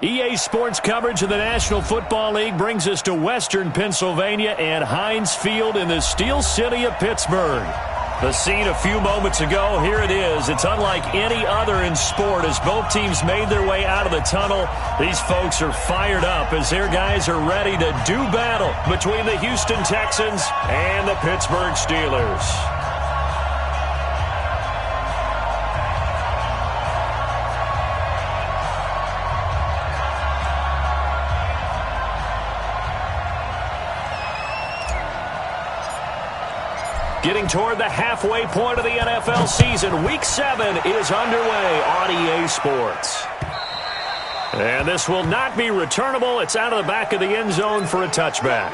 EA Sports coverage of the National Football League brings us to Western Pennsylvania and Heinz Field in the Steel City of Pittsburgh. The scene a few moments ago, here it is. It's unlike any other in sport as both teams made their way out of the tunnel. These folks are fired up as their guys are ready to do battle between the Houston Texans and the Pittsburgh Steelers. Getting toward the halfway point of the NFL season, Week 7 is underway on EA Sports. And this will not be returnable. It's out of the back of the end zone for a touchback.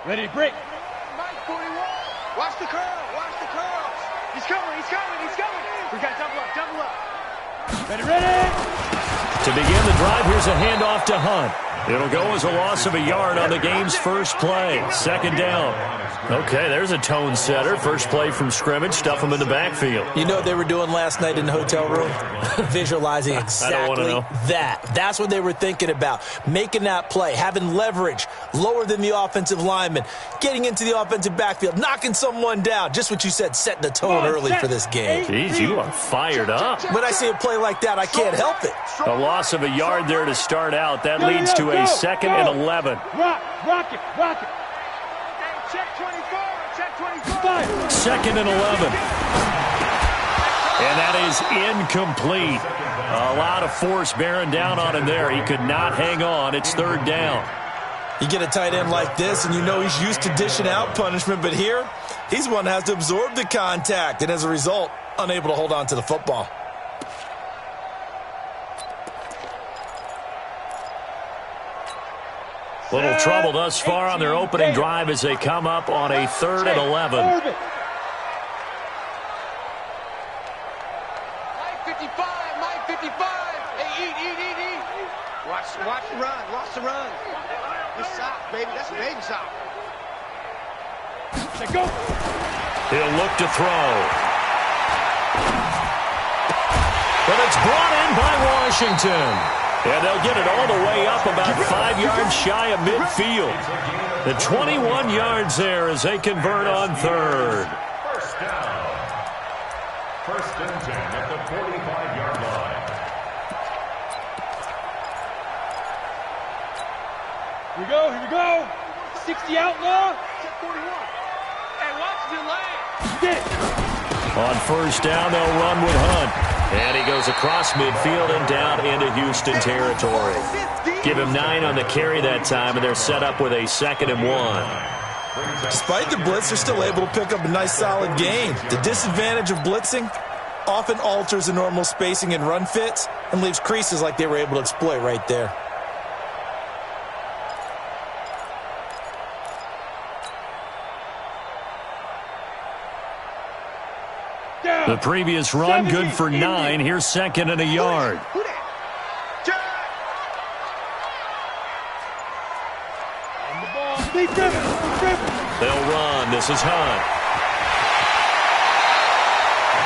Ready to break. Mike 41. Watch the curl. Watch the curls. He's coming. He's coming. He's coming. We got double up. Double up. Ready, ready. To begin the drive, here's a handoff to Hunt. It'll go as a loss of a yard on the game's first play. Second down. Okay, there's a tone setter. First play from scrimmage. Stuff them in the backfield. You know what they were doing last night in the hotel room? Visualizing exactly that. That's what they were thinking about. Making that play, having leverage, lower than the offensive lineman, getting into the offensive backfield, knocking someone down. Just what you said, setting the tone early for this game. Jeez, you are fired up. When I see a play like that, I can't help it. A loss of a yard there to start out. That leads to a 2nd and 11. Rock it. Check 24. Check 25. 2nd and 11. And that is incomplete. A lot of force bearing down on him there. He could not hang on. It's 3rd down. You get a tight end like this, and you know he's used to dishing out punishment, but here, he's one that has to absorb the contact, and as a result, unable to hold on to the football. Little trouble thus far on their opening drive as they come up on a 3rd and 11. Mike 55. Mike 55. Hey, eat. Watch the run. Watch the run. This sock, baby. That's a baby sock. Let's go. He'll look to throw. But it's brought in by Washington. And they'll get it all the way up about 5 yards shy of midfield. The 21 yards there as they convert on 3rd. First down. 1st and 10 at the 45-yard line. Here we go. 60 outlaw. Check 41. Hey, watch the lane. Get it. On 1st down, they'll run with Hunt. And he goes across midfield and down into Houston territory. Give him 9 on the carry that time, and they're set up with a 2nd and 1. Despite the blitz, they're still able to pick up a nice, solid gain. The disadvantage of blitzing often alters the normal spacing and run fits and leaves creases like they were able to exploit right there. The previous run, good for 9. Here's 2nd and a yard. They'll run. This is Hunt.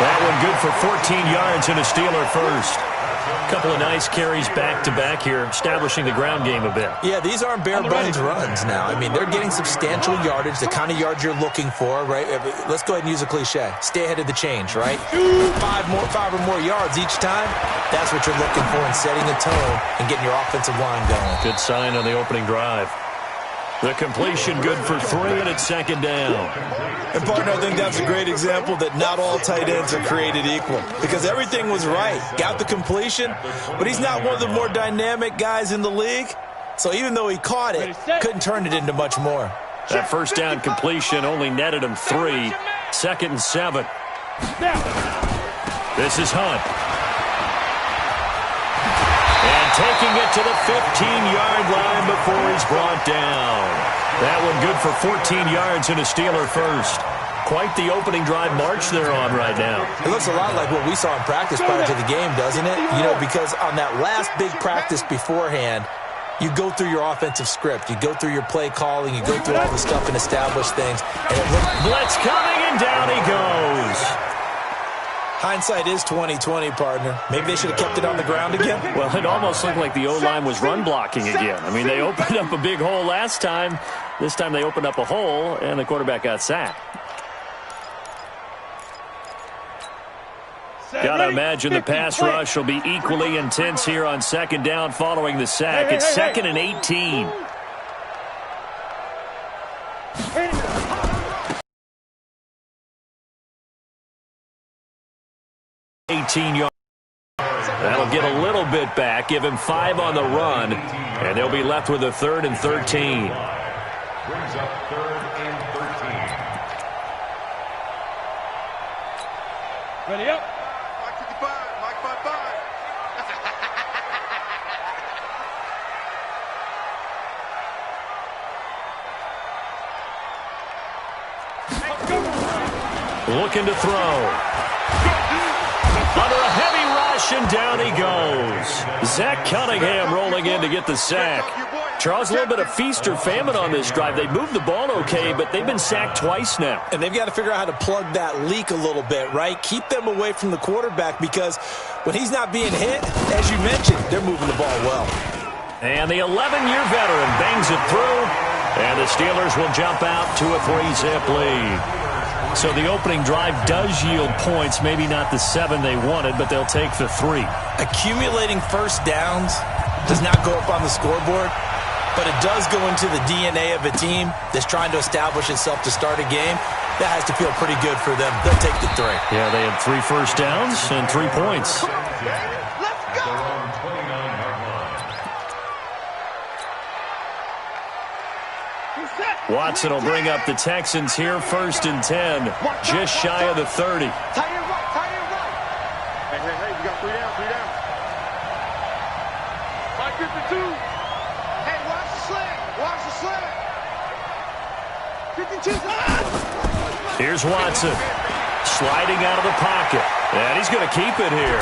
That one good for 14 yards and a Steeler first. A couple of nice carries back-to-back here, establishing the ground game a bit. Yeah, these aren't bare-bones runs now. I mean, they're getting substantial yardage, the kind of yards you're looking for, right? Let's go ahead and use a cliche. Stay ahead of the change, right? 5 or more yards each time. That's what you're looking for in setting a tone and getting your offensive line going. Good sign on the opening drive. The completion good for 3, and it's 2nd down. And, partner, I think that's a great example that not all tight ends are created equal because everything was right. Got the completion, but he's not one of the more dynamic guys in the league. So even though he caught it, couldn't turn it into much more. That 1st down completion only netted him 3. 2nd and 7. This is Hunt. Taking it to the 15-yard line before he's brought down. That one good for 14 yards and a Steeler first. Quite the opening drive march they're on right now. It looks a lot like what we saw in practice prior to the game, doesn't it? You know, because on that last big practice beforehand, you go through your offensive script. You go through your play calling. You go through all the stuff and establish things. And it Blitz coming, And down he goes. Hindsight is 20/20, partner. Maybe they should have kept it on the ground again. Well, it almost looked like the O-line was run blocking again. I mean, they opened up a big hole last time. This time they opened up a hole, and the quarterback got sacked. Got to imagine the pass rush will be equally intense here on second down following the sack. It's 2nd and 18. 18 yards. That'll get a little bit back, give him 5 on the run, and they'll be left with a 3rd and 13. Brings up 3rd and 13. Ready up. Mike 55, Mike 55. Looking to throw. Under a heavy rush, and down he goes. Zach Cunningham rolling in to get the sack. Charles, a little bit of feast or famine on this drive. They moved the ball okay, but they've been sacked twice now. And they've got to figure out how to plug that leak a little bit, right? Keep them away from the quarterback, because when he's not being hit, as you mentioned, they're moving the ball well. And the 11-year veteran bangs it through, and the Steelers will jump out to a 3-zip lead. So the opening drive does yield points, maybe not the 7 they wanted, but they'll take the 3. Accumulating first downs does not go up on the scoreboard, but it does go into the DNA of a team that's trying to establish itself to start a game. That has to feel pretty good for them. They'll take the 3. Yeah, they had 3 first downs and 3 points. Let's go. Watson will bring up the Texans here, 1st and 10, just shy of the 30. Tie it right, tie it right. Hey, we got 3 down, 3 down. 552. Hey, watch the slant, watch the slant. 52. Here's Watson, sliding out of the pocket, and he's going to keep it here.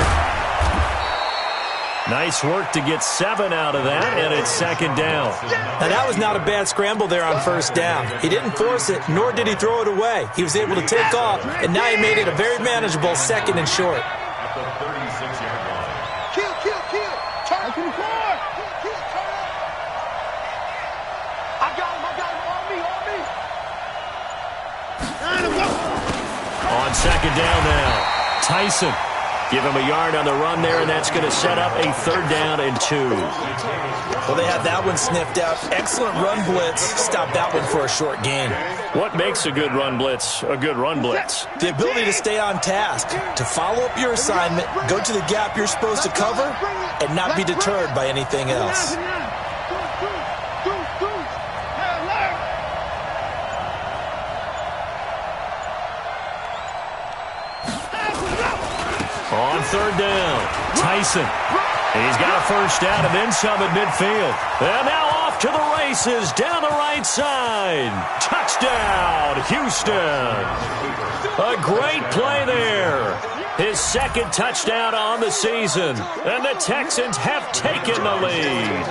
Nice work to get 7 out of that, and it's 2nd down. Now, that was not a bad scramble there on first down. He didn't force it, nor did he throw it away. He was able to take off, and now he made it a very manageable 2nd and short. At the 36-yard line. Kill. Turn. Kill, turn. I got him. On 2nd down now, Tyson. Give him a yard on the run there, and that's going to set up a 3rd down and 2. Well, they had that one sniffed out. Excellent run blitz. Stop that one for a short gain. What makes a good run blitz a good run blitz? The ability to stay on task, to follow up your assignment, go to the gap you're supposed to cover, and not be deterred by anything else. On 3rd down, Tyson. He's got a first down and then some at midfield. And now off to the races down the right side. Touchdown, Houston. A great play there. His 2nd touchdown on the season. And the Texans have taken the lead.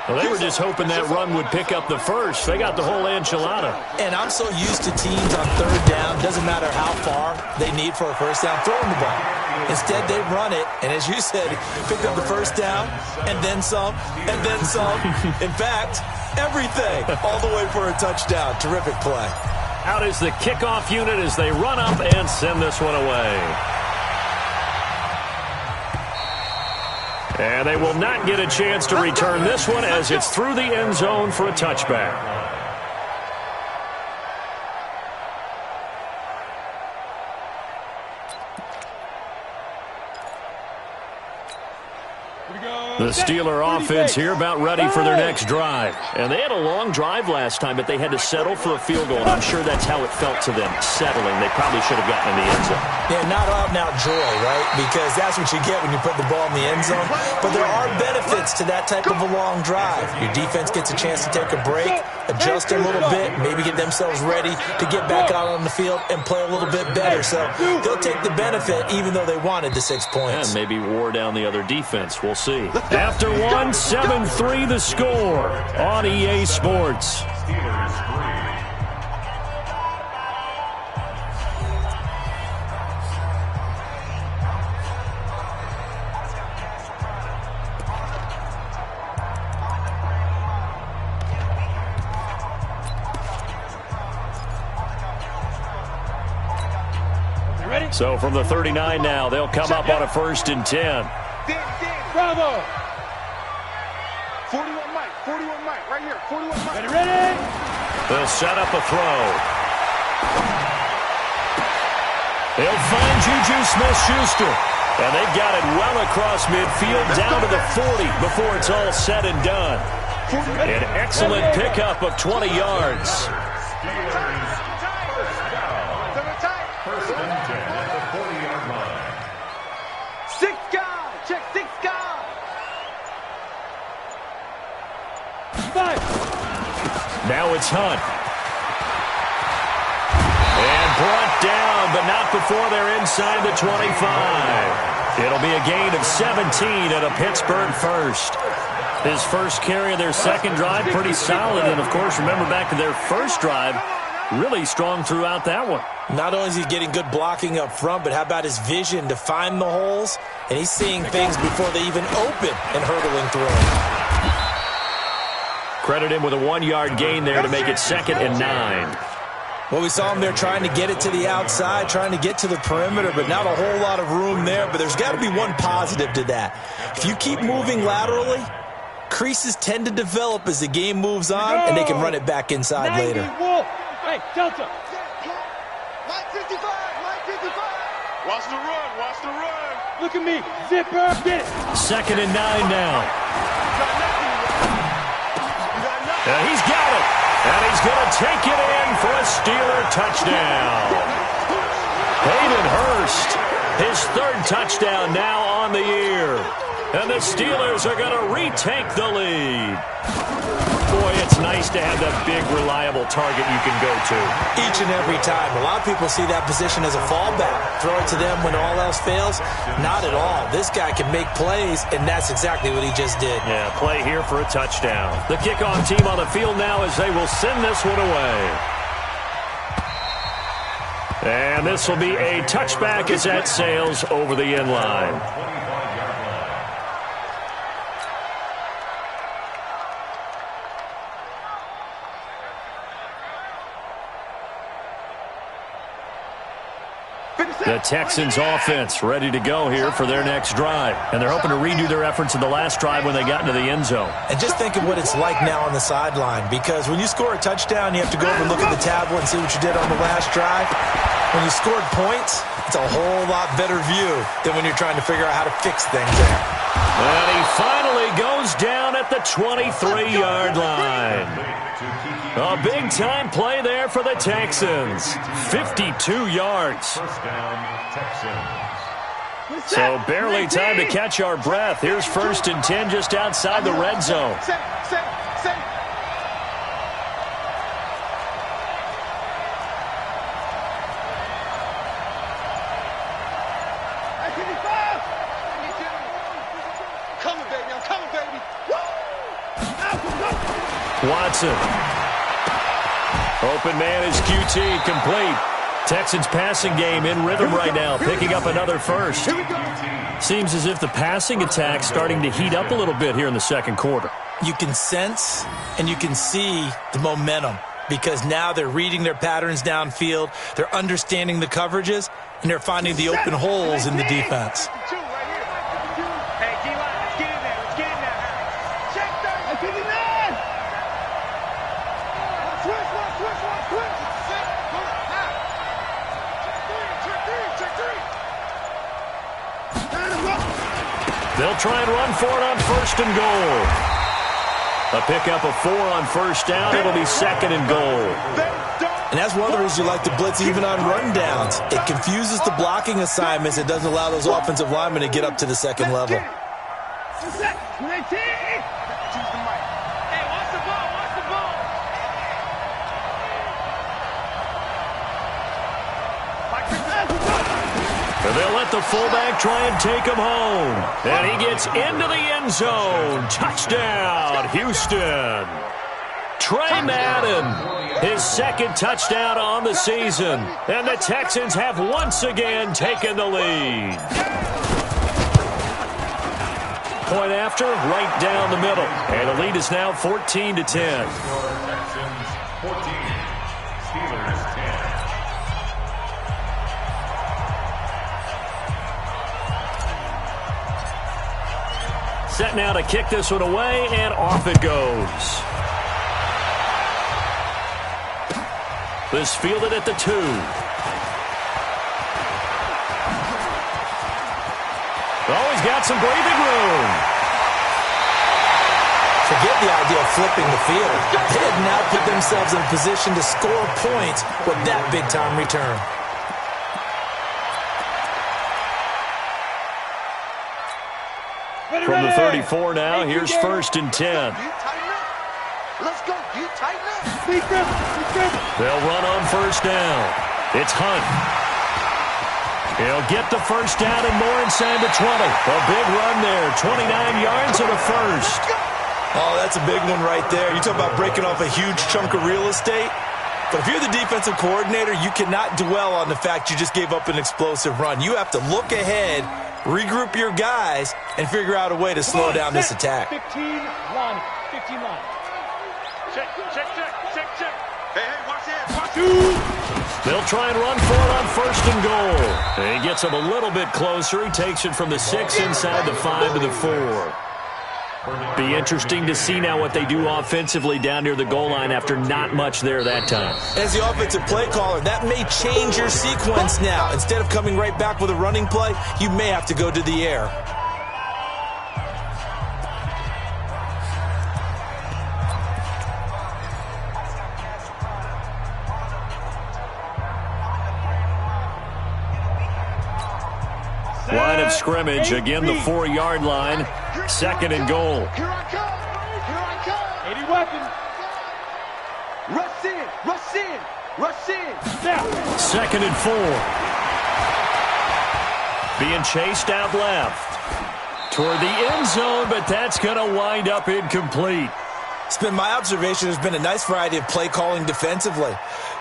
Well, they were just hoping that run would pick up the first. They got the whole enchilada. And I'm so used to teams on 3rd down, doesn't matter how far they need for a first down, throwing the ball. Instead, they run it, and as you said, pick up the first down, and then some, and then some. In fact, everything, all the way for a touchdown. Terrific play. Out is the kickoff unit as they run up and send this one away. And they will not get a chance to return this one as it's through the end zone for a touchback. The Steeler offense here about ready for their next drive. And they had a long drive last time, but they had to settle for a field goal. And I'm sure that's how it felt to them, settling. They probably should have gotten in the end zone. Yeah, not out and out joy, right? Because that's what you get when you put the ball in the end zone. But there are benefits to that type of a long drive. Your defense gets a chance to take a break, adjust a little bit, maybe get themselves ready to get back out on the field and play a little bit better. So they'll take the benefit even though they wanted the 6 points. And maybe wore down the other defense. We'll see. After 1, 7-3 the score on EA Sports. So from the 39 now, they'll come up on a 1st and 10. Bravo. 41 Mike, right here. 41 Mike. Ready? They'll set up a throw. They'll find Juju Smith-Schuster. And they've got it well across midfield down to the 40 before it's all said and done. An excellent pickup of 20 yards. First and 10 at the 40-yard line. 6 guys. Check 6 guys. 5. Now it's Hunt. And brought down, but not before they're inside the 25. It'll be a gain of 17 at a Pittsburgh first. His first carry of their second drive, pretty solid. And, of course, remember back to their first drive, really strong throughout that one. Not only is he getting good blocking up front, but how about his vision to find the holes? And he's seeing things before they even open and hurtling through them. Credit him with a 1-yard gain there to make it 2nd and 9. Well, we saw him there trying to get it to the outside, trying to get to the perimeter, but not a whole lot of room there. But there's got to be one positive to that. If you keep moving laterally, creases tend to develop as the game moves on, and they can run it back inside later. Hey, Delta. Mike 55. Watch the run. Look at me. Zipper. Get it. 2nd and 9 now. He's got it. And he's going to take it in for a Steeler touchdown. Hayden Hurst, his 3rd touchdown now on the year. And the Steelers are going to retake the lead. Boy, it's nice to have that big, reliable target you can go to. Each and every time. A lot of people see that position as a fallback. Throw it to them when all else fails. Not at all. This guy can make plays, and that's exactly what he just did. Yeah, play here for a touchdown. The kickoff team on the field now as they will send this one away. And this will be a touchback as that sails over the end line. The Texans offense ready to go here for their next drive. And they're hoping to redo their efforts in the last drive when they got into the end zone. And just think of what it's like now on the sideline, because when you score a touchdown, you have to go over and look at the tablet and see what you did on the last drive. When you scored points, it's a whole lot better view than when you're trying to figure out how to fix things there. And he finally goes down at the 23-yard line. A big-time play there for the Texans. 52 yards. First down, Texans. So barely time to catch our breath. Here's 1st and 10 just outside the red zone. Watson. Open man is QT, complete. Texans passing game in rhythm right now, picking up another first. Seems as if the passing attack's starting to heat up a little bit here in the second quarter. You can sense and you can see the momentum because now they're reading their patterns downfield, they're understanding the coverages, and they're finding the open holes in the defense. They'll try and run for it on 1st and goal. A pickup of 4 on 1st down. It'll be 2nd and goal. And that's one of the reasons you like to blitz even on rundowns. It confuses the blocking assignments. It doesn't allow those offensive linemen to get up to the second level. They'll let the fullback try and take him home. And he gets into the end zone. Touchdown, Houston. Trey Madden, his 2nd touchdown on the season. And the Texans have once again taken the lead. Point after, right down the middle. And the lead is now 14-10. Texans 14, Steelers 10. Set now to kick this one away, and off it goes. This fielded at the 2. Oh, he's got some breathing room. Forget the idea of flipping the field. They have now put themselves in a position to score points with that big-time return. From the 34 now, here's 1st and 10. Let's go. You tighten up. They'll run on 1st down. It's Hunt. He'll get the 1st down and more inside the 20. A big run there. 29 yards and a 1st. Oh, that's a big one right there. You talk about breaking off a huge chunk of real estate. But if you're the defensive coordinator, you cannot dwell on the fact you just gave up an explosive run. You have to look ahead, regroup your guys, and figure out a way to slow down this attack. 15 line. 15 line. Check. Hey, watch that. They'll try and run for it on 1st and goal. He gets him a little bit closer. He takes it from the 6 inside the 5 to the 4. Be interesting to see now what they do offensively down near the goal line after not much there that time. As the offensive play caller, that may change your sequence now. Instead of coming right back with a running play, you may have to go to the air. Line of scrimmage, again the 4-yard line. 2nd and goal. Here I come. 80 weapon. Rush in. Now. 2nd and 4. Being chased out left. Toward the end zone, but that's going to wind up incomplete. It's been my observation there's been a nice variety of play calling defensively.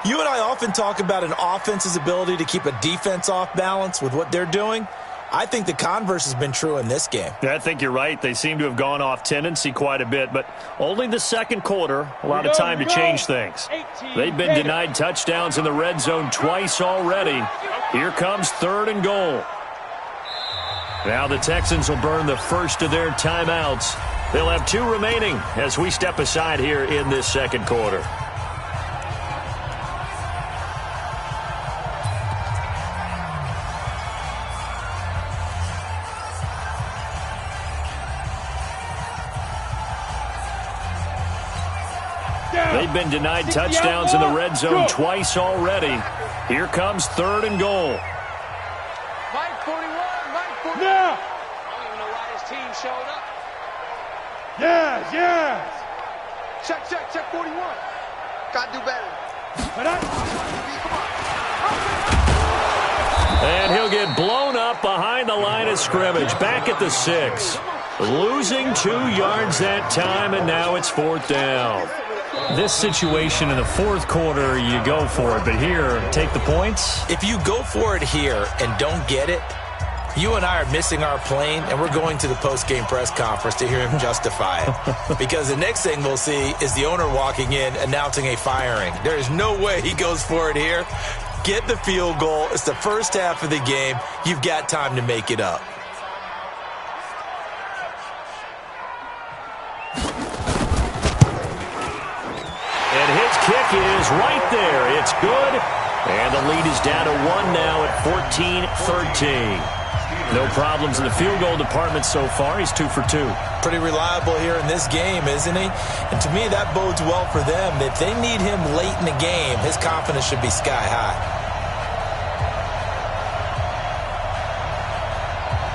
You and I often talk about an offense's ability to keep a defense off balance with what they're doing. I think the converse has been true in this game. Yeah, I think you're right. They seem to have gone off tendency quite a bit, but only the 2nd quarter, a lot of time to change things. They've been denied touchdowns in the red zone twice already. Here comes 3rd and goal. Now the Texans will burn the first of their timeouts. They'll have 2 remaining as we step aside here in this 2nd quarter. They've been denied touchdowns in the red zone twice already. Here comes 3rd and goal. Mike 41. Now. I don't even know why his team showed up. Yes. Check 41. Gotta do better. And he'll get blown up behind the line of scrimmage. Back at the 6. Losing 2 yards that time, and now it's 4th down. This situation in the 4th quarter, you go for it. But here, take the points. If you go for it here and don't get it, you and I are missing our plane, and we're going to the post-game press conference to hear him justify it. Because the next thing we'll see is the owner walking in announcing a firing. There is no way he goes for it here. Get the field goal. It's the first half of the game. You've got time to make it up. And his kick is right there. It's good. And the lead is down to 1 now at 14-13. No problems in the field goal department so far. He's 2 for 2. Pretty reliable here in this game, isn't he? And to me, that bodes well for them. If they need him late in the game, his confidence should be sky high.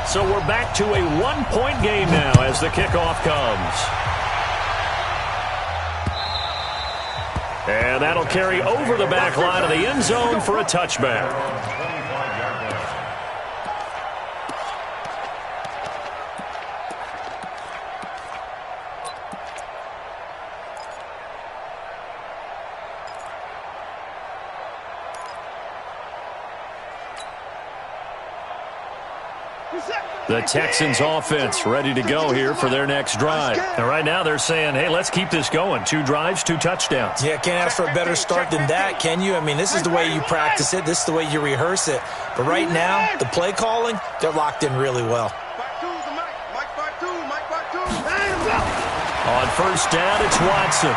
So we're back to a 1-point game now as the kickoff comes. And that'll carry over the back line of the end zone for a touchback. The Texans offense ready to go here for their next drive. And right now they're saying, hey, let's keep this going. 2 drives, 2 touchdowns. Yeah, can't ask for a better start than that, can you? I mean, this is the way you practice it. This is the way you rehearse it. But right now, the play calling, they're locked in really well. Mike 2, Mike 2. On first down, it's Watson.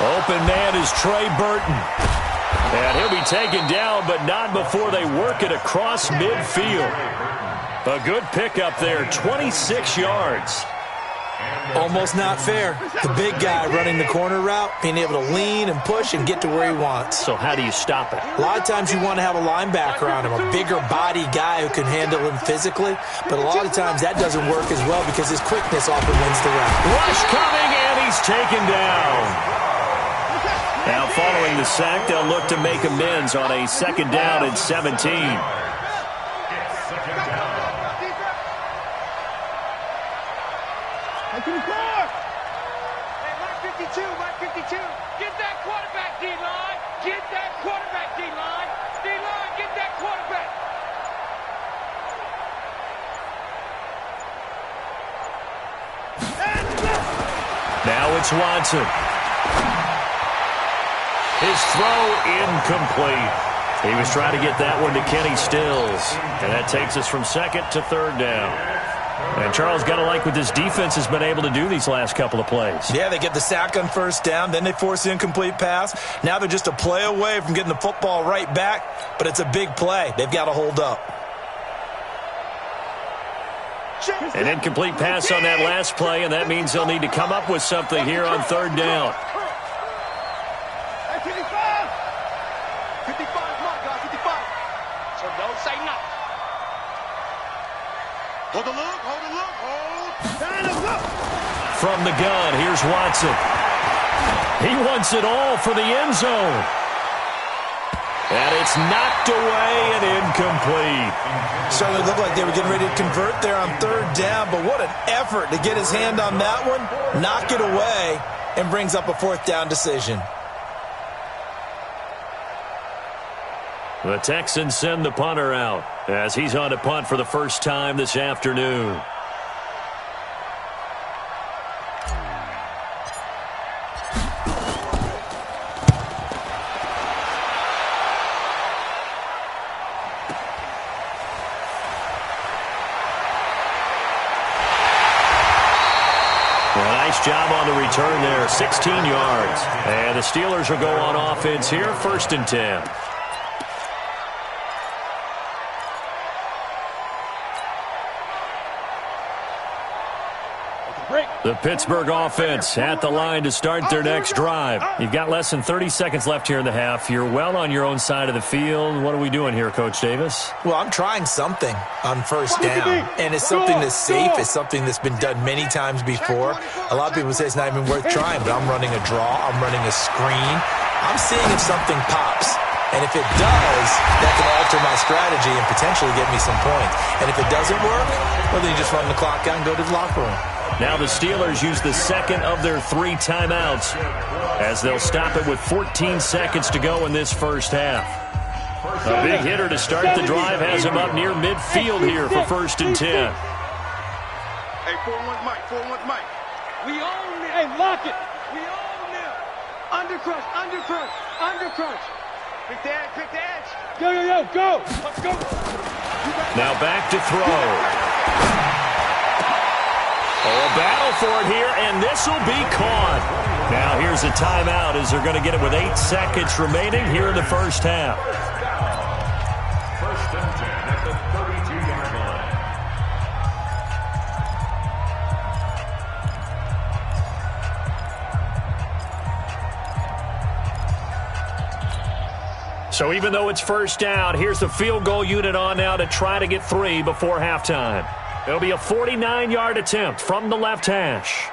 Open man is Trey Burton. And he'll be taken down, but not before they work it across midfield. A good pickup there, 26 yards. Almost not fair. The big guy running the corner route, being able to lean and push and get to where he wants. So how do you stop it? A lot of times you want to have a linebacker on him, a bigger body guy who can handle him physically. But a lot of times that doesn't work as well because his quickness often wins the route. Rush coming, and he's taken down. Now following the sack, they'll look to make amends on a second down and 17. Hey, Mike 52, Mike 52. Get that quarterback, D-line. Get that quarterback, D-line. D-line, get that quarterback. Now it's Watson. His throw incomplete. He was trying to get that one to Kenny Stills. And that takes us from second to third down. And Charles, got to like what this defense has been able to do these last couple of plays. Yeah, they get the sack on first down, then they force the incomplete pass. Now they're just a play away from getting the football right back, but it's a big play. They've got to hold up. An incomplete pass on that last play, and that means they'll need to come up with something here on third down. 55, come on, guys, 55. So don't say nothing. Hold the look, hold the look, hold. From the gun, here's Watson. He wants it all for the end zone. And it's knocked away and incomplete. Certainly looked like they were getting ready to convert there on third down, but what an effort to get his hand on that one, knock it away, and brings up a fourth down decision. The Texans send the punter out as he's on to punt for the first time this afternoon. Nice job on the return there, 16 yards. And the Steelers will go on offense here, 1st and 10. The Pittsburgh offense at the line to start their next drive. You've got less than 30 seconds left here in the half. You're well on your own side of the field. What are we doing here, Coach Davis? Well, I'm trying something on first down, and it's something that's safe. It's something that's been done many times before. A lot of people say it's not even worth trying, but I'm running a draw. I'm running a screen. I'm seeing if something pops. And if it does, that can alter my strategy and potentially get me some points. And if it doesn't work, well, then you just run the clock out and go to the locker room. Now the Steelers use the second of their 3 timeouts as they'll stop it with 14 seconds to go in this first half. A big hitter to start the drive has him up near midfield here for 1st and 10. Hey, 4-1 Mike, 4-1 Mike. We own it. Hey, lock it. We own them. Under crunch, under crunch, under crunch. Quick the edge, quick the edge. Yo, yo, yo, go. Let's go. Now back to throw. Oh, a battle for it here, and this will be caught. Now here's a timeout as they're going to get it with 8 seconds remaining here in the first half. 1st and 10 at the 32-yard line. So even though it's first down, here's the field goal unit on now to try to get 3 before halftime. It'll be a 49-yard attempt from the left hash.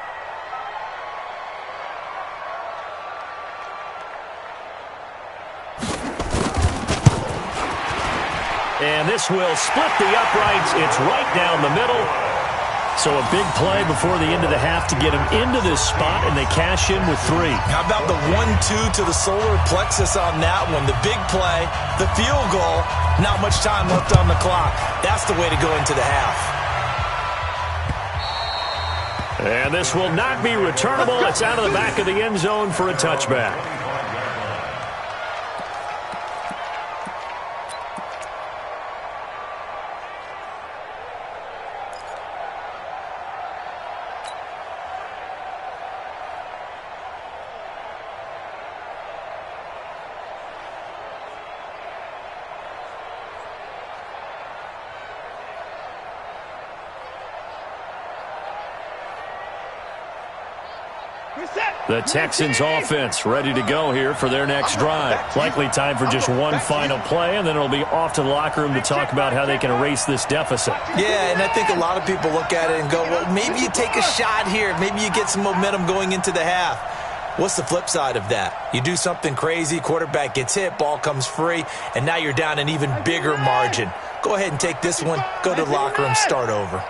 And this will split the uprights. It's right down the middle. So a big play before the end of the half to get them into this spot, and they cash in with 3. How about the 1-2 to the solar plexus on that one? The big play, the field goal, not much time left on the clock. That's the way to go into the half. And this will not be returnable. It's out of the back of the end zone for a touchback. The Texans offense ready to go here for their next drive. Likely time for just one final play, and then it'll be off to the locker room to talk about how they can erase this deficit. Yeah, and I think a lot of people look at it and go, well, maybe you take a shot here. Maybe you get some momentum going into the half. What's the flip side of that? You do something crazy, quarterback gets hit, ball comes free, and now you're down an even bigger margin. Go ahead and take this one, go to the locker room, start over.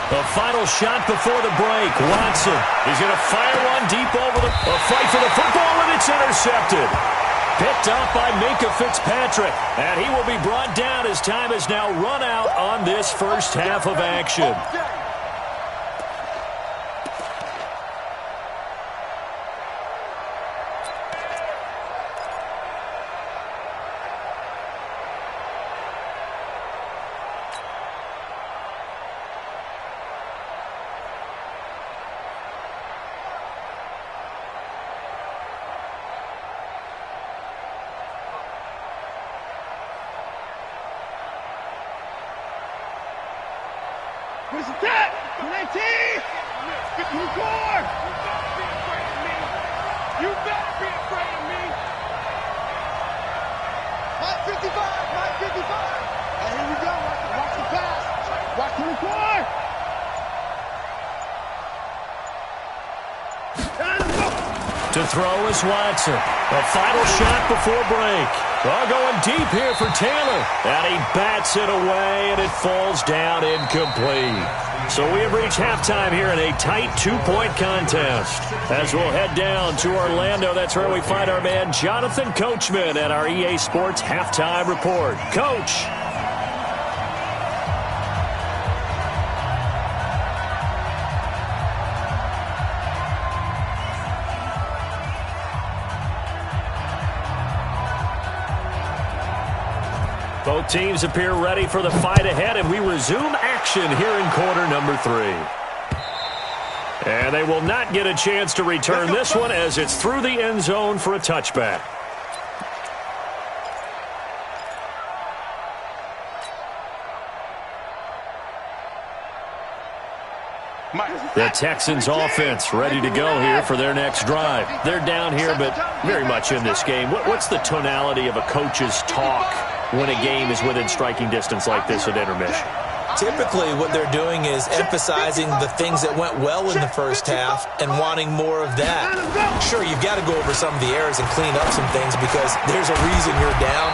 The final shot before the break. Watson. He's going to fire one deep over the fight for the football, and it's intercepted. Picked up by Minkah Fitzpatrick. And he will be brought down as time has now run out on this first half of action. Where's the tap? Plenty! You score! You better be afraid of me! 9:55! 9:55! And here we go. Watch the pass. Watch the record. To throw is Watson. A final shot before break. Going deep here for Taylor. And he bats it away, and it falls down incomplete. So we have reached halftime here in a tight two-point contest. As we'll head down to Orlando, that's where we find our man Jonathan Coachman at our EA Sports Halftime Report. Coach. Both teams appear ready for the fight ahead, and we resume action here in quarter number 3. And they will not get a chance to return this one as it's through the end zone for a touchback. The Texans offense ready to go here for their next drive. They're down here, but very much in this game. What's the tonality of a coach's talk when a game is within striking distance like this at intermission? Typically, what they're doing is emphasizing the things that went well in the first half and wanting more of that. Sure, you've got to go over some of the errors and clean up some things because there's a reason you're down.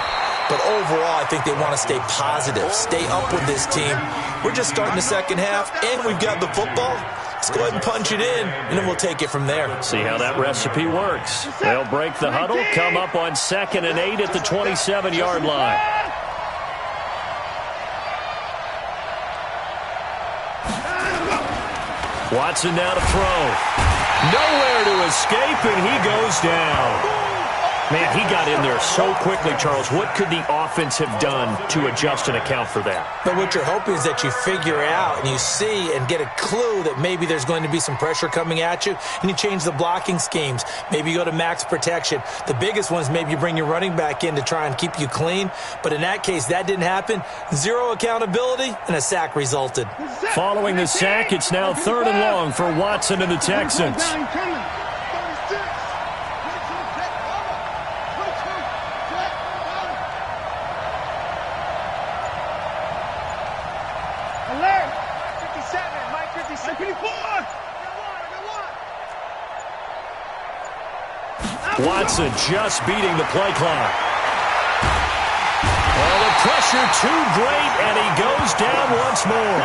But overall, I think they want to stay positive, stay up with this team. We're just starting the second half, and we've got the football. Let's go ahead and punch it in, and then we'll take it from there. See how that recipe works. They'll break the huddle, come up on 2nd and 8 at the 27-yard line. Watson now to throw. Nowhere to escape, and he goes down. Man, he got in there so quickly, Charles. What could the offense have done to adjust and account for that? But what you're hoping is that you figure out and you see and get a clue that maybe there's going to be some pressure coming at you, and you change the blocking schemes. Maybe you go to max protection. The biggest one is maybe you bring your running back in to try and keep you clean. But in that case, that didn't happen. Zero accountability, and a sack resulted. Following the sack, it's now 3rd and long for Watson and the Texans. Watson just beating the play clock. Oh, the pressure too great, and he goes down once more.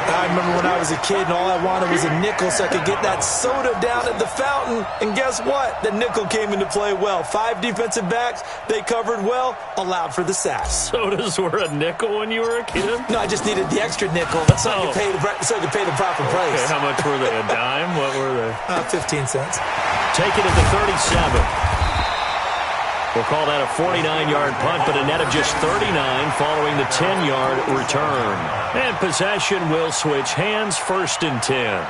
I remember when I was a kid and all I wanted was a nickel so I could get that soda down at the fountain. And guess what? The nickel came into play well. 5 defensive backs, they covered well, allowed for the sack. Sodas were a nickel when you were a kid? No, I just needed the extra nickel so I could pay the proper price. Okay, how much were they? A dime? What were they? 15 cents. Take it at the 37. We'll call that a 49-yard punt, but a net of just 39 following the 10-yard return. And possession will switch hands, 1st and 10.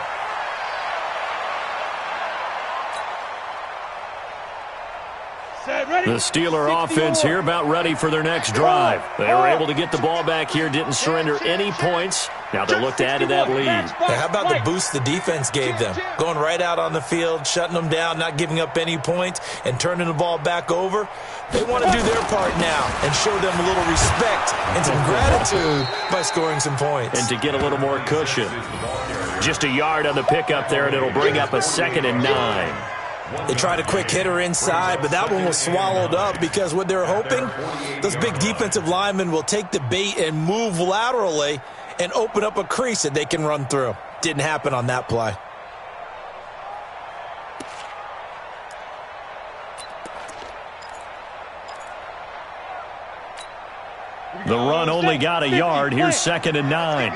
Set, ready? The Steeler offense here about ready for their next drive. They were able to get the ball back here, didn't surrender any points. Now they'll look to add to that lead. Yeah, how about the boost the defense gave them? Going right out on the field, shutting them down, not giving up any points, and turning the ball back over. They want to do their part now and show them a little respect and some gratitude by scoring some points. And to get a little more cushion. Just a yard on the pickup there, and it'll bring up a 2nd and 9. They tried a quick hitter inside, but that one was swallowed up because what they're hoping, those big defensive linemen will take the bait and move laterally and open up a crease that they can run through. Didn't happen on that play. The run only got a yard. Here's 2nd and 9.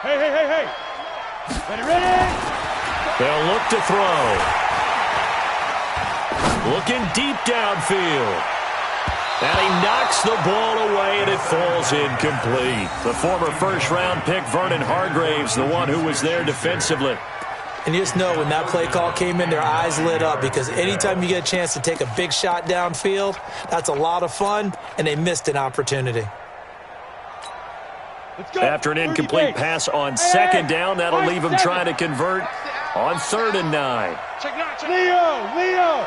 Hey. Ready? They'll look to throw. Looking deep downfield. And he knocks the ball away, and it falls incomplete. The former first-round pick, Vernon Hargraves, the one who was there defensively. And you just know when that play call came in, their eyes lit up because anytime you get a chance to take a big shot downfield, that's a lot of fun, and they missed an opportunity. After an incomplete pass on 2nd down, that'll leave them trying to convert on 3rd and 9. Leo!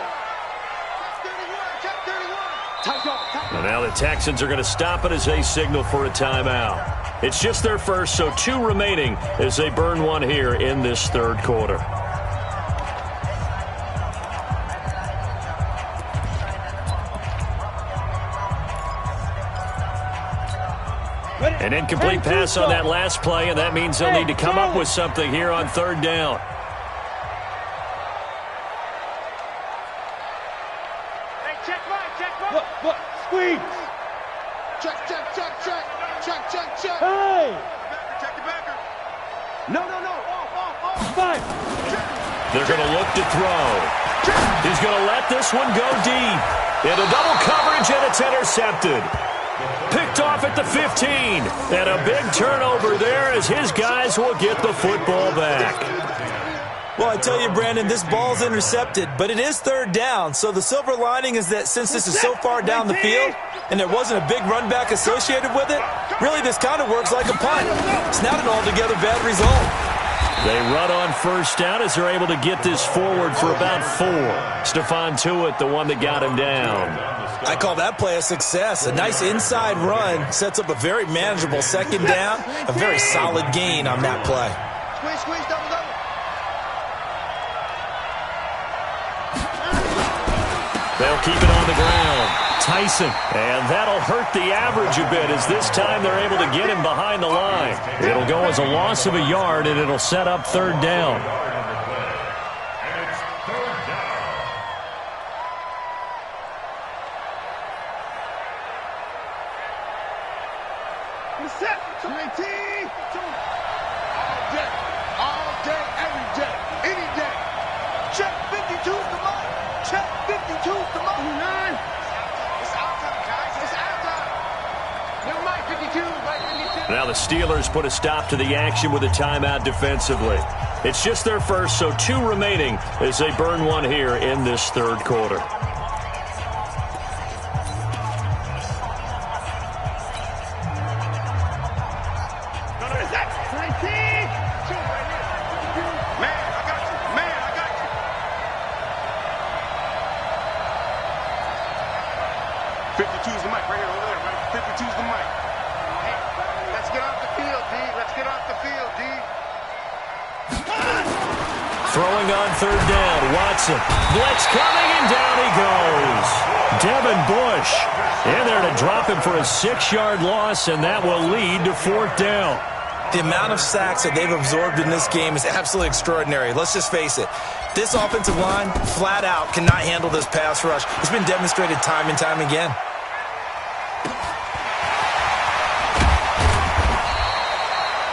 And now the Texans are going to stop it as they signal for a timeout. It's just their first, so 2 remaining as they burn one here in this 3rd quarter. An incomplete pass on that last play, and that means they'll need to come up with something here on 3rd down. Look, squeeze. Check. Hey. Check the backer. No. Off. Fine. They're going to look to throw. He's going to let this one go deep. Into double coverage, and it's intercepted. Picked off at the 15. And a big turnover there as his guys will get the football back. Well, I tell you, Brandon, this ball's intercepted, but it is 3rd down. So the silver lining is that since this is so far down the field and there wasn't a big run back associated with it, really this kind of works like a punt. It's not an altogether bad result. They run on 1st down as they're able to get this forward for about 4. Stephon Tuitt, the one that got him down. I call that play a success. A nice inside run sets up a very manageable 2nd down, a very solid gain on that play. Squeeze, double. They'll keep it on the ground. Tyson. And that'll hurt the average a bit as this time they're able to get him behind the line. It'll go as a loss of a yard, and it'll set up 3rd down. Set. 20. All day, every day, any day. Check 52's the money. Check 52's the money. It's our time, guys. It's our time. No, Mike 52. Now the Steelers put a stop to the action with a timeout defensively. It's just their first, so 2 remaining as they burn one here in this 3rd quarter. Throwing on 3rd down, Watson. Blitz coming, and down he goes. Devin Bush in there to drop him for a 6-yard loss, and that will lead to 4th down. The amount of sacks that they've absorbed in this game is absolutely extraordinary. Let's just face it. This offensive line, flat out, cannot handle this pass rush. It's been demonstrated time and time again.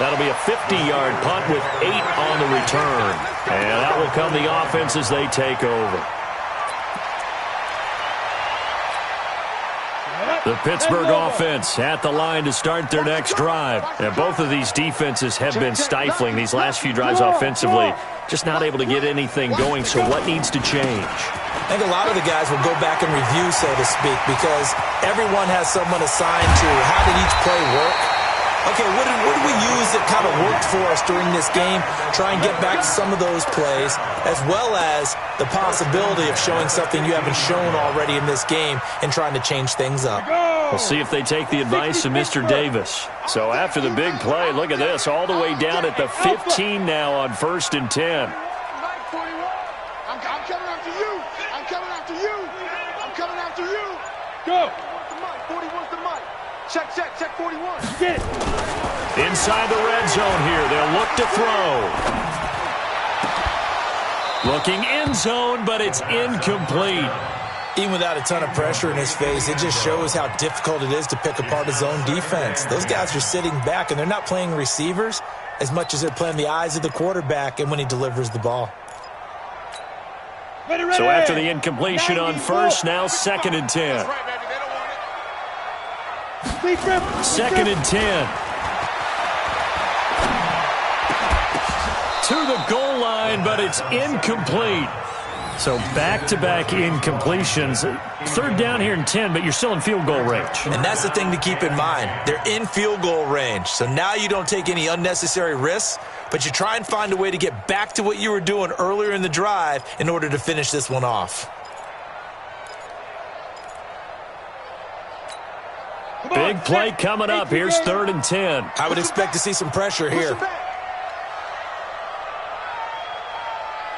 That'll be a 50-yard punt with 8 on the return. And that will come the offense as they take over. The Pittsburgh offense at the line to start their next drive. And both of these defenses have been stifling these last few drives offensively. Just not able to get anything going, so what needs to change? I think a lot of the guys will go back and review, so to speak, because everyone has someone assigned to how did each play work. Okay, what did we use that kind of worked for us during this game? Try and get back to some of those plays, as well as the possibility of showing something you haven't shown already in this game and trying to change things up. We'll see if they take the advice of Mr. Davis. So after the big play, look at this, all the way down at the 15 now on 1st and 10. I'm coming after you. I'm coming after you. I'm coming after you. Go. 40 wants the mic. Check 41. Get it. Inside the red zone here, they'll look to throw. Looking end zone, but it's incomplete. Even without a ton of pressure in his face, it just shows how difficult it is to pick apart his own defense. Those guys are sitting back, and they're not playing receivers as much as they're playing the eyes of the quarterback and when he delivers the ball. Ready. So after the incompletion on 1st, now 2nd and 10. 2nd and 10. To the goal line, but it's incomplete. So back-to-back incompletions. 3rd down here and 10, but you're still in field goal range. And that's the thing to keep in mind. They're in field goal range. So now you don't take any unnecessary risks, but you try and find a way to get back to what you were doing earlier in the drive in order to finish this one off. Big play coming up. Here's 3rd and 10. I would expect to see some pressure here.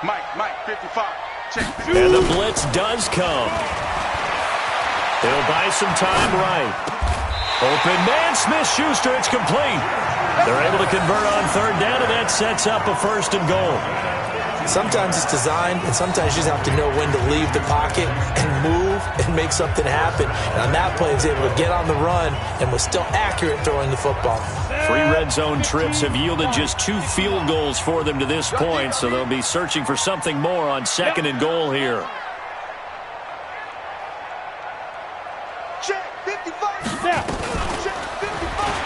Mike, 55. Check. And the blitz does come. They'll buy some time right. Open man, Smith-Schuster, it's complete. They're able to convert on 3rd down, and that sets up a 1st and goal. Sometimes it's designed, and sometimes you just have to know when to leave the pocket and move and make something happen. And on that play, he was able to get on the run and was still accurate throwing the football. 3 red zone trips have yielded just 2 field goals for them to this point, so they'll be searching for something more on 2nd and goal here. Check 55. Now. Check 55.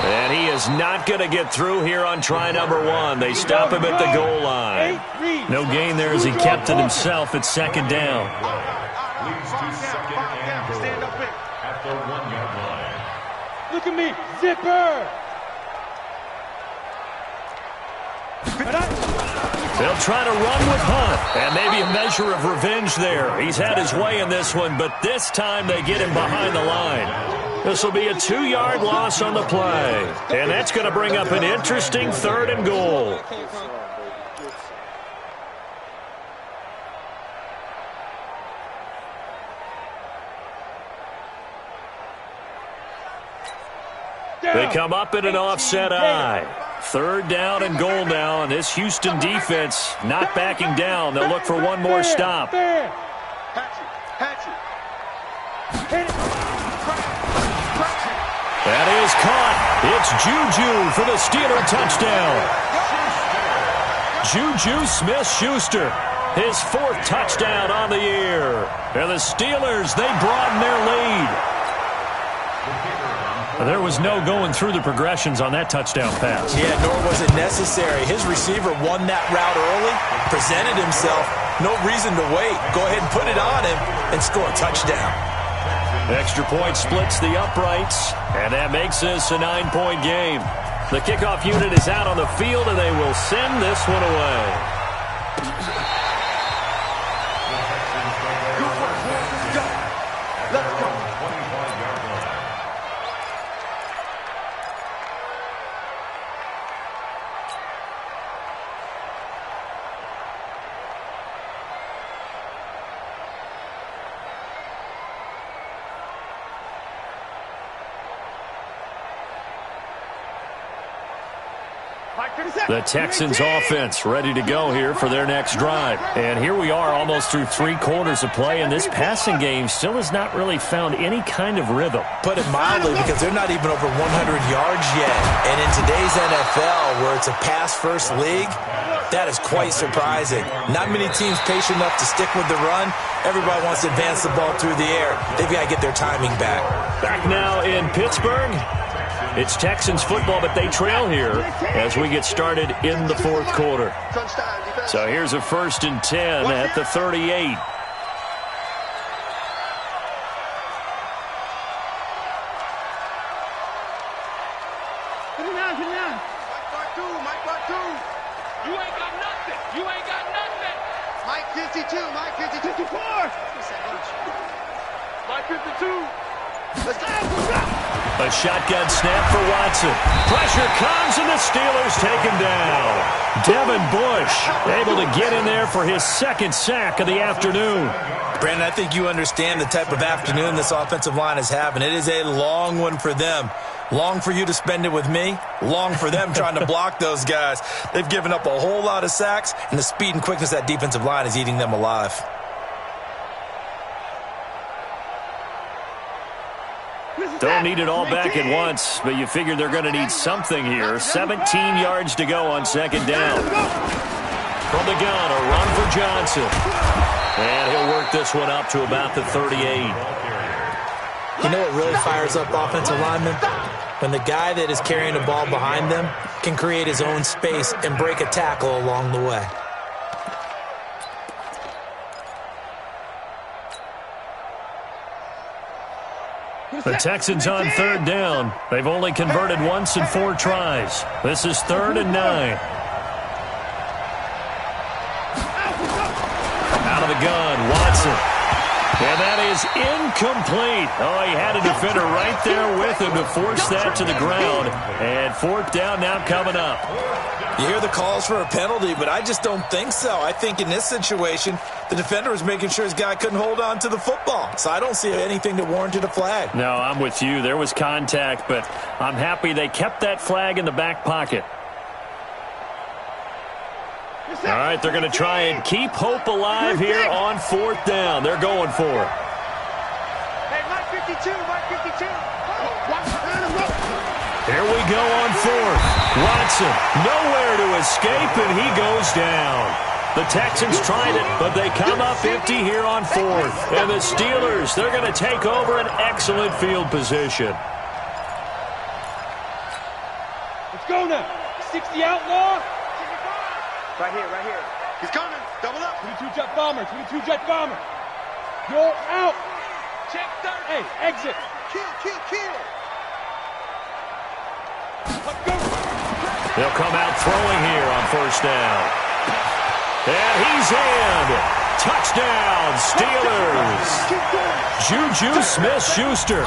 And he is not going to get through here on try number 1. They stop him at the goal line. No gain there as he kept it himself at 2nd down. Leads to 2nd and goal at the 1-yard line. Look at me. Zipper. They'll try to run with Hunt, and maybe a measure of revenge there. He's had his way in this one, but this time they get him behind the line. This will be a 2-yard loss on the play, and that's going to bring up an interesting 3rd and goal. They come up in an offset eye. 3rd down and goal now, and this Houston defense not backing down. They'll look for one more stop. That is caught. It's Juju for the Steeler touchdown. Juju Smith-Schuster, his 4th touchdown on the year. And the Steelers, they broaden their lead. There was no going through the progressions on that touchdown pass. Yeah, nor was it necessary. His receiver won that route early, presented himself. No reason to wait. Go ahead and put it on him and score a touchdown. Extra point splits the uprights, and that makes this a 9-point game. The kickoff unit is out on the field, and they will send this one away. The Texans offense ready to go here for their next drive. And here we are almost through 3 quarters of play, and this passing game still has not really found any kind of rhythm. Put it mildly, because they're not even over 100 yards yet. And in today's NFL, where it's a pass-first league, that is quite surprising. Not many teams patient enough to stick with the run, Everybody wants to advance the ball through the air. They've got to get their timing back. Back now in Pittsburgh. It's Texans football, but they trail here as we get started in the fourth quarter. So here's a 1st and 10 at the 38. You ain't got nothing. You ain't got nothing. Mike 52, Mike 52. 54. Mike 52. Let's go. A shotgun snap for Watson. Pressure comes, and the Steelers take him down. Devin Bush able to get in there for his 2nd sack of the afternoon. Brandon, I think you understand the type of afternoon this offensive line is having. It is a long one for them. Long for you to spend it with me. Long for them trying to block those guys. They've given up a whole lot of sacks, and the speed and quickness of that defensive line is eating them alive. Don't need it all back at once, but you figure they're going to need something here. 17 yards to go on 2nd down. From the gun, a run for Johnson. And he'll work this one up to about the 38. You know what really fires up offensive linemen? When the guy that is carrying the ball behind them can create his own space and break a tackle along the way. The Texans on 3rd down. They've only converted once in 4 tries. This is 3rd and 9. Out of the gun, Watson. And that is incomplete. Oh, he had a defender right there with him to force that to the ground. And 4th down now coming up. You hear the calls for a penalty, but I just don't think so. I think in this situation, the defender was making sure his guy couldn't hold on to the football. So I don't see anything that warranted a flag. No, I'm with you. There was contact, but I'm happy they kept that flag in the back pocket. All right, they're going to try and keep hope alive here on 4th down. They're going for it. Hey, Mike 52, Mike 52. Here we go on 4th. Watson, nowhere to escape, and he goes down. The Texans tried it, but they come up empty here on 4th. And the Steelers, they're going to take over an excellent field position. Let's go now. 60 outlaw. Right here. He's coming. Double up. 22 jet bomber. 22 jet bomber. You're out. Check 30. Hey, exit. Kill. Let's go. They'll come out throwing here on 1st down. And he's in. Touchdown, Steelers. Juju Smith-Schuster,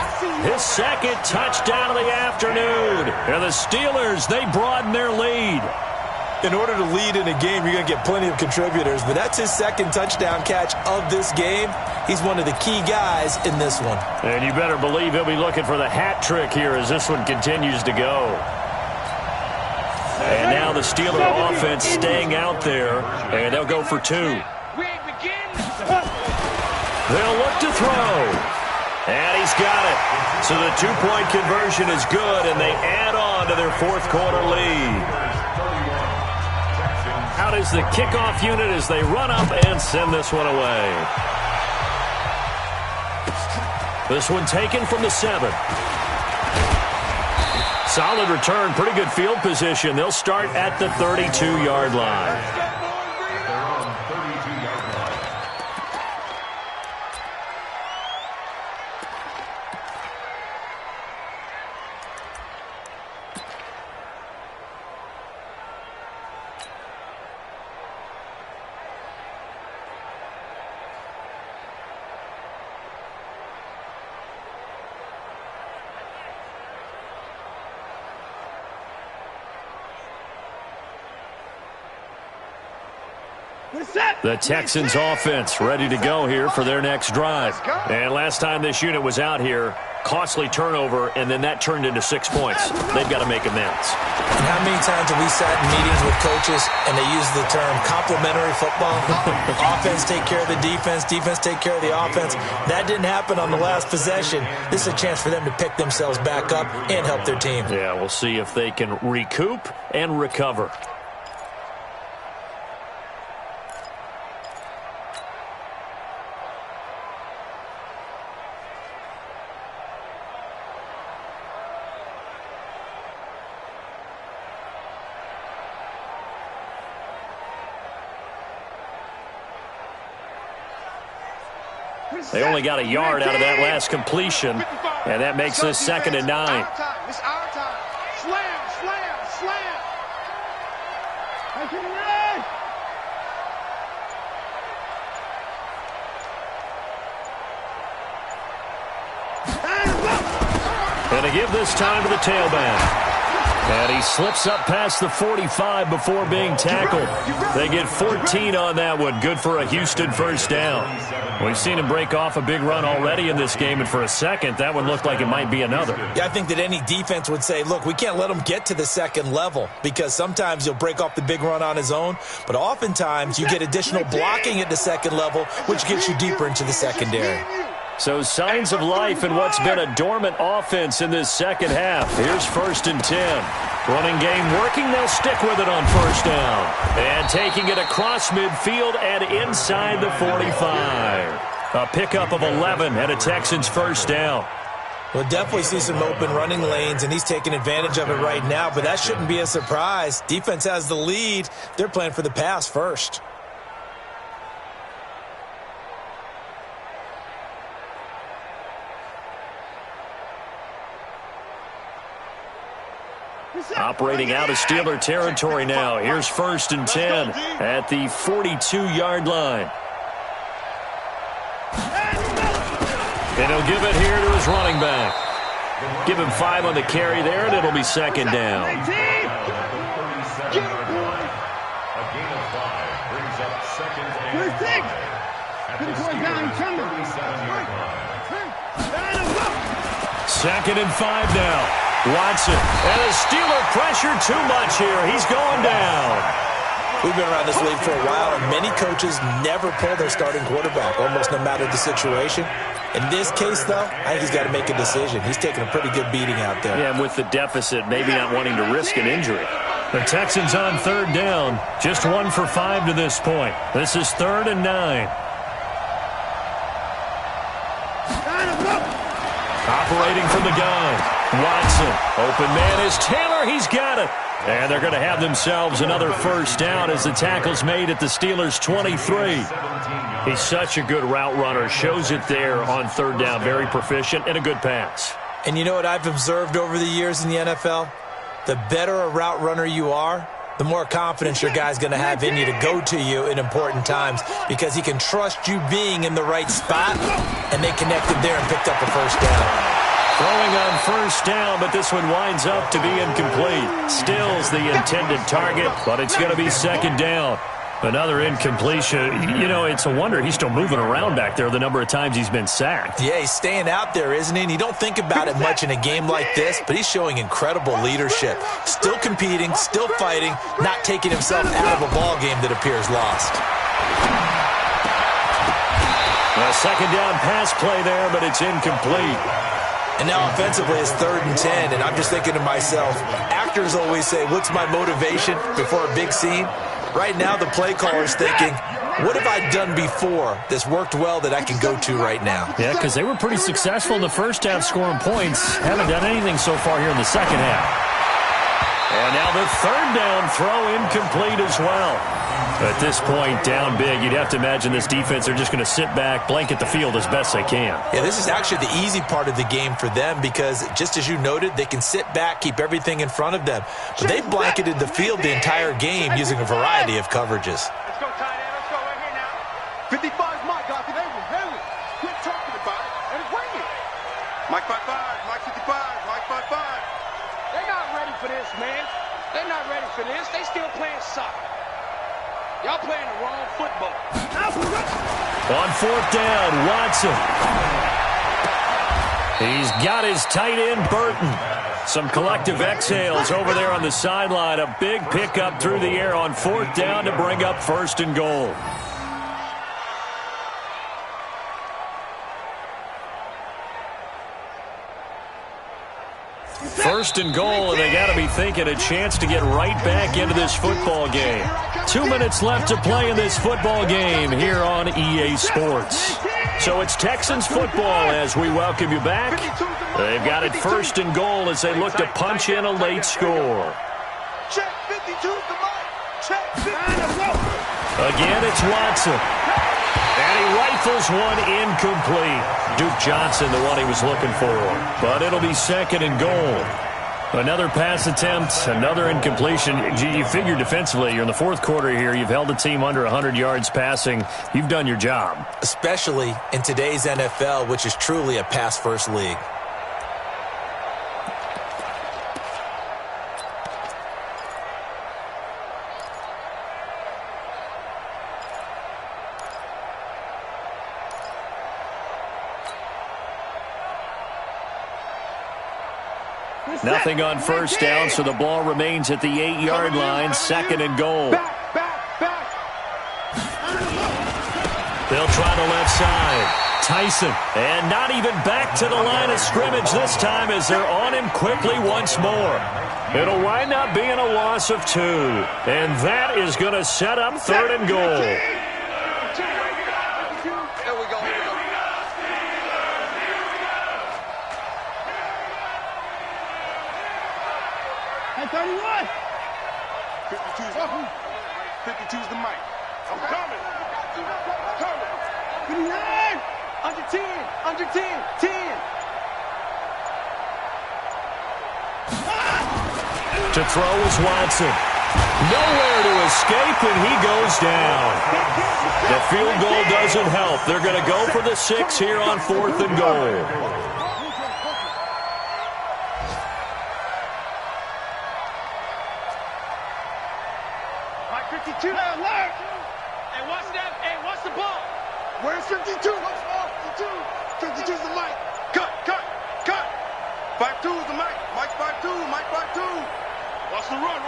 his 2nd touchdown of the afternoon. And the Steelers, they broaden their lead. In order to lead in a game, you're going to get plenty of contributors, but that's his 2nd touchdown catch of this game. He's one of the key guys in this one. And you better believe he'll be looking for the hat trick here as this one continues to go. And now the Steeler offense staying out there, and they'll go for 2. We ain't begin. They'll look to throw. And he's got it. So the 2-point conversion is good, and they add on to their 4th quarter lead. Out is the kickoff unit as they run up and send this one away. This one taken from the 7. Solid return, pretty good field position. They'll start at the 32-yard line. The Texans offense ready to go here for their next drive. And last time this unit was out here, costly turnover, and then that turned into 6 points. They've got to make amends. And how many times have we sat in meetings with coaches and they use the term complementary football? Offense take care of the defense, defense take care of the offense. That didn't happen on the last possession. This is a chance for them to pick themselves back up and help their team. Yeah, we'll see if they can recoup and recover. They only got a yard out of that last completion, and that makes this 2nd and 9. It's our time. Slam, slam, slam. And to give this time to the tailback. And he slips up past the 45 before being tackled. They get 14 on that one. Good for a Houston first down. We've seen him break off a big run already in this game, and for a second, that one looked like it might be another. Yeah, I think that any defense would say, look, we can't let him get to the second level because sometimes he'll break off the big run on his own, but oftentimes you get additional blocking at the second level, which gets you deeper into the secondary. So signs of life in what's been a dormant offense in this second half. Here's 1st and 10. Running game working. They'll stick with it on first down. And taking it across midfield and inside the 45. A pickup of 11 and a Texans first down. We'll definitely see some open running lanes, and he's taking advantage of it right now, but that shouldn't be a surprise. Defense has the lead. They're playing for the pass first. Operating out of Steeler territory now. Here's 1st and 10 at the 42-yard line. And he'll give it here to his running back. Give him 5 on the carry there, and it'll be 2nd down. A gain of 5 brings up 2nd and 5 at the Steelers' 37-yard line. 2nd and 5 now. Watson. And the Steeler pressure too much here. He's going down. We've been around this league for a while, and many coaches never pull their starting quarterback, almost no matter the situation. In this case, though, I think he's got to make a decision. He's taking a pretty good beating out there. Yeah, and with the deficit, maybe not wanting to risk an injury. The Texans on 3rd down. Just 1 for 5 to this point. This is 3rd and 9. Operating from the gun. Watson. Open man is Taylor. He's got it. And they're going to have themselves another first down as the tackle's made at the Steelers' 23. He's such a good route runner. Shows it there on 3rd down. Very proficient and a good pass. And you know what I've observed over the years in the NFL? The better a route runner you are, the more confidence your guy's going to have in you to go to you in important times because he can trust you being in the right spot, and they connected there and picked up a first down. Throwing on first down, but this one winds up to be incomplete. Still's the intended target, but it's going to be 2nd down. Another incompletion. You know, it's a wonder he's still moving around back there the number of times he's been sacked. Yeah, he's staying out there, isn't he? And you don't think about it much in a game like this, but he's showing incredible leadership. Still competing, still fighting, not taking himself out of a ball game that appears lost. A 2nd down pass play there, but it's incomplete. And now offensively it's 3rd and 10, and I'm just thinking to myself, actors always say, what's my motivation before a big scene? Right now the play caller's thinking, what have I done before that's worked well that I can go to right now? Yeah, because they were pretty successful in the first half scoring points. Haven't done anything so far here in the second half. And now the 3rd down throw incomplete as well. At this point, down big, you'd have to imagine this defense are just going to sit back, blanket the field as best they can. Yeah, this is actually the easy part of the game for them because, just as you noted, they can sit back, keep everything in front of them. But they've blanketed the field the entire game using a variety of coverages. Let's go, tight end. Let's go right here now. 55's Mike, got it. Henry. Quit talking about it and bring it. Mike 55, Mike 55, Mike 55. They're not ready for this, man. They're not ready for this. They still playing soccer. Y'all playing the wrong football. On 4th down, Watson. He's got his tight end, Burton. Some collective exhales over there on the sideline. A big pickup through the air on 4th down to bring up 1st and goal. First and goal, and they got to be thinking a chance to get right back into this football game. 2 minutes left to play in this football game here on EA Sports. So it's Texans football as we welcome you back. They've got it 1st and goal as they look to punch in a late score. Check 52 the mic. Check 52. Again, it's Watson. And he rifles one incomplete. Duke Johnson, the one he was looking for. But it'll be second and goal. Another pass attempt, another incompletion. You figure defensively, you're in the fourth quarter here. You've held the team under 100 yards passing. You've done your job. Especially in today's NFL, which is truly a pass-first league. Nothing on first down, so the ball remains at the 8-yard line, second and goal. They'll try the left side. Tyson, and not even back to the line of scrimmage this time as they're on him quickly once more. It'll wind up being a loss of 2, and that is going to set up third and goal. Hey, 31! 52's the mic. I'm coming. 59! Under 10! Under 10! 10! To throw is Watson. Nowhere to escape, and he goes down. The field goal doesn't help. They're going to go for the 6 here on fourth and goal. Alert! Hey, watch that. Hey, watch the ball. Where's 52? What's ball? 52. 52's the mic. Cut. 52's the mic. Mike 52. Mike 52. Watch the run.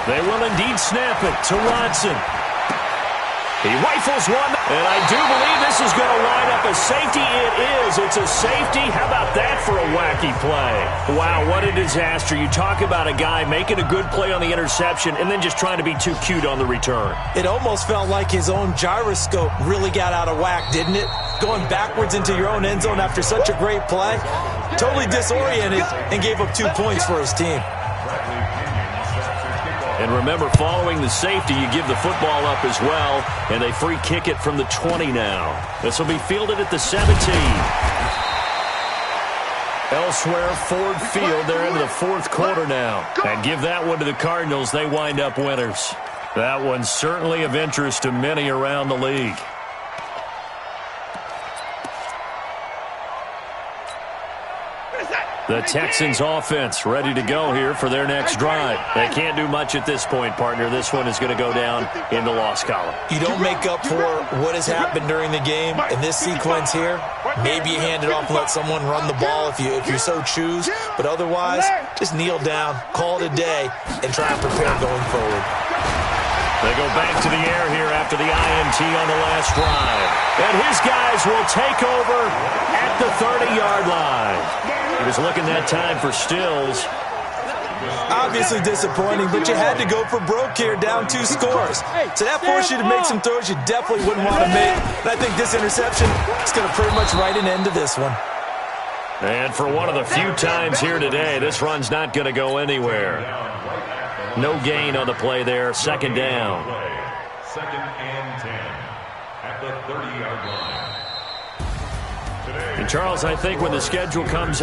They will indeed snap it to Watson. He rifles one, and I do believe this is going to line up a safety. It is. It's a safety. How about that for a wacky play? Wow, what a disaster. You talk about a guy making a good play on the interception and then just trying to be too cute on the return. It almost felt like his own gyroscope really got out of whack, didn't it? Going backwards into your own end zone after such a great play. Totally disoriented and gave up 2 points for his team. And remember, following the safety, you give the football up as well, and they free kick it from the 20 now. This will be fielded at the 17. Elsewhere, Ford Field, they're into the fourth quarter now. And give that one to the Cardinals. They wind up winners. That one's certainly of interest to many around the league. The Texans offense ready to go here for their next drive. They can't do much at this point, partner. This one is going to go down in the loss column. You don't make up for what has happened during the game in this sequence here. Maybe you hand it off and let someone run the ball if you so choose. But otherwise, just kneel down, call it a day, and try and prepare going forward. They go back to the air here after the INT on the last drive. And his guys will take over at the 30-yard line. He was looking that time for Stills. Obviously disappointing, but you had to go for broke here, down 2 scores. So that forced you to make some throws you definitely wouldn't want to make. And I think this interception is going to pretty much write an end to this one. And for one of the few times here today, this run's not going to go anywhere. No gain on the play there. Second down. Second and 10 at the 30-yard line. And Charles, I think when the schedule comes